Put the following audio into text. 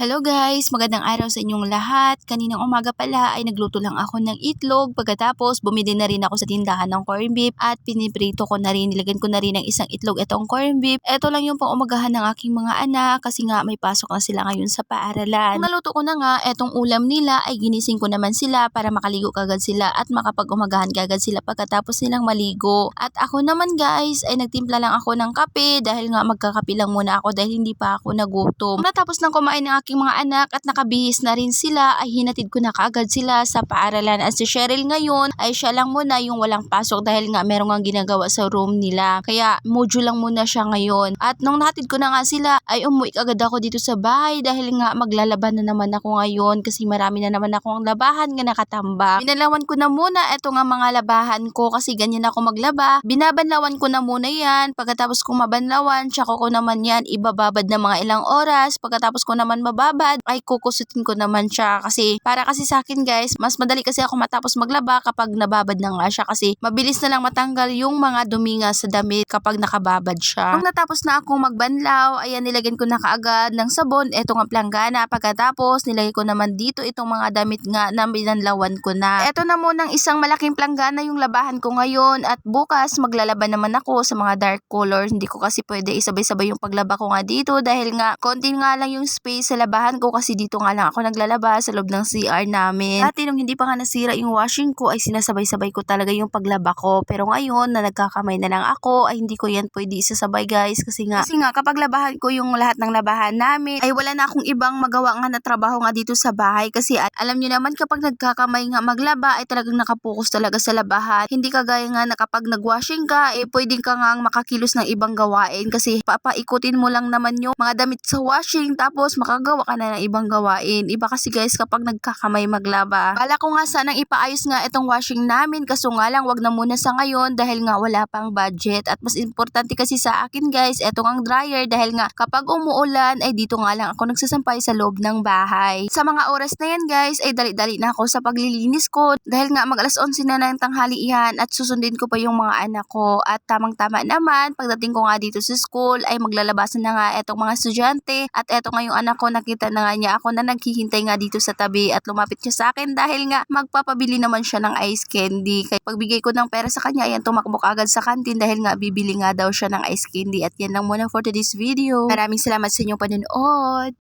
Hello guys! Magandang araw sa inyong lahat. Kaninang umaga pala ay nagluto lang ako ng itlog. Pagkatapos bumili na rin ako sa tindahan ng corned beef at piniprito ko na rin. Nilagyan ko na rin ng isang itlog itong corned beef. Ito lang yung pang-umagahan ng aking mga anak kasi nga may pasok na sila ngayon sa paaralan. Kung naluto ko na nga, etong ulam nila ay ginising ko naman sila para makaligo kagad sila at makapag-umagahan kagad sila pagkatapos nilang maligo. At ako naman guys ay nagtimpla lang ako ng kape dahil nga magkakape lang muna ako dahil hindi pa ako nagutom. Natapos nang kumain ng aking mga anak at nakabihis na rin sila ay hinatid ko na kaagad sila sa paaralan. At si Cheryl ngayon ay siya lang muna yung walang pasok dahil nga meron nga ginagawa sa room nila. Kaya module lang muna siya ngayon. At nung nahatid ko na nga sila ay umuwi agad ako dito sa bahay dahil nga maglalaban na naman ako ngayon kasi marami na naman akong labahan nga nakatambak. Binalawan ko na muna eto nga mga labahan ko kasi ganyan ako maglaba. Binabanlawan ko na muna yan. Pagkatapos kong mabanlawan, tsaka ko naman yan ibababad na mga ilang oras. Pagkatapos ko naman babad ay kukusutin ko naman siya kasi para kasi sa akin guys mas madali kasi ako matapos maglaba kapag nababad na nga siya kasi mabilis na lang matanggal yung mga dumi nga sa damit kapag nakababad siya. Nung natapos na akong magbanlaw, ayan nilagyan ko na kaagad ng sabon eto nga planggana. Pagkatapos nilagay ko naman dito itong mga damit nga na binanlawan ko na. Eto na munang isang malaking planggana yung labahan ko ngayon at bukas maglalaban naman ako sa mga dark color. Hindi ko kasi pwede isabay-sabay yung paglaba ko nga dito dahil nga konti nga lang yung space sa labahan ko kasi dito nga lang ako naglalaba sa loob ng CR namin. Dati nung hindi pa nga nasira yung washing ko ay sinasabay-sabay ko talaga yung paglaba ko. Pero ngayon na nagkakamay na lang ako ay hindi ko yan pwede isasabay guys kasi nga kapag labahan ko yung lahat ng labahan namin ay wala na akong ibang magawa nga na trabaho nga dito sa bahay kasi at alam nyo naman kapag nagkakamay nga maglaba ay talagang nakapokus talaga sa labahan. Hindi kagaya nga na kapag nagwashing ka pwedeng ka nga makakilos ng ibang gawain kasi papaikutin mo lang naman yung mga damit sa washing tapos makagawa ka na ng ibang gawain. Iba kasi guys kapag nagkakamay maglaba. Bala ko nga sanang ipaayos nga itong washing namin kaso nga lang wag na muna sa ngayon dahil nga wala pang budget at mas importante kasi sa akin guys etong ang dryer dahil nga kapag umuulan ay dito nga lang ako nagsasampay sa loob ng bahay. Sa mga oras na yan guys ay dali-dali na ako sa paglilinis ko dahil nga mag alas 11 na ng tanghalian at susundin ko pa yung mga anak ko at tamang-tama naman pagdating ko nga dito sa school ay maglalabasan na nga etong mga estudyante at eto nga yung anak ko nakita na nga niya ako na naghihintay nga dito sa tabi at lumapit siya sa akin dahil nga magpapabili naman siya ng ice candy. Kaya pagbigay ko ng pera sa kanya ayan tumakbo agad sa kantin dahil nga bibili nga daw siya ng ice candy at yan lang muna for today's video. Maraming salamat sa inyong panonood.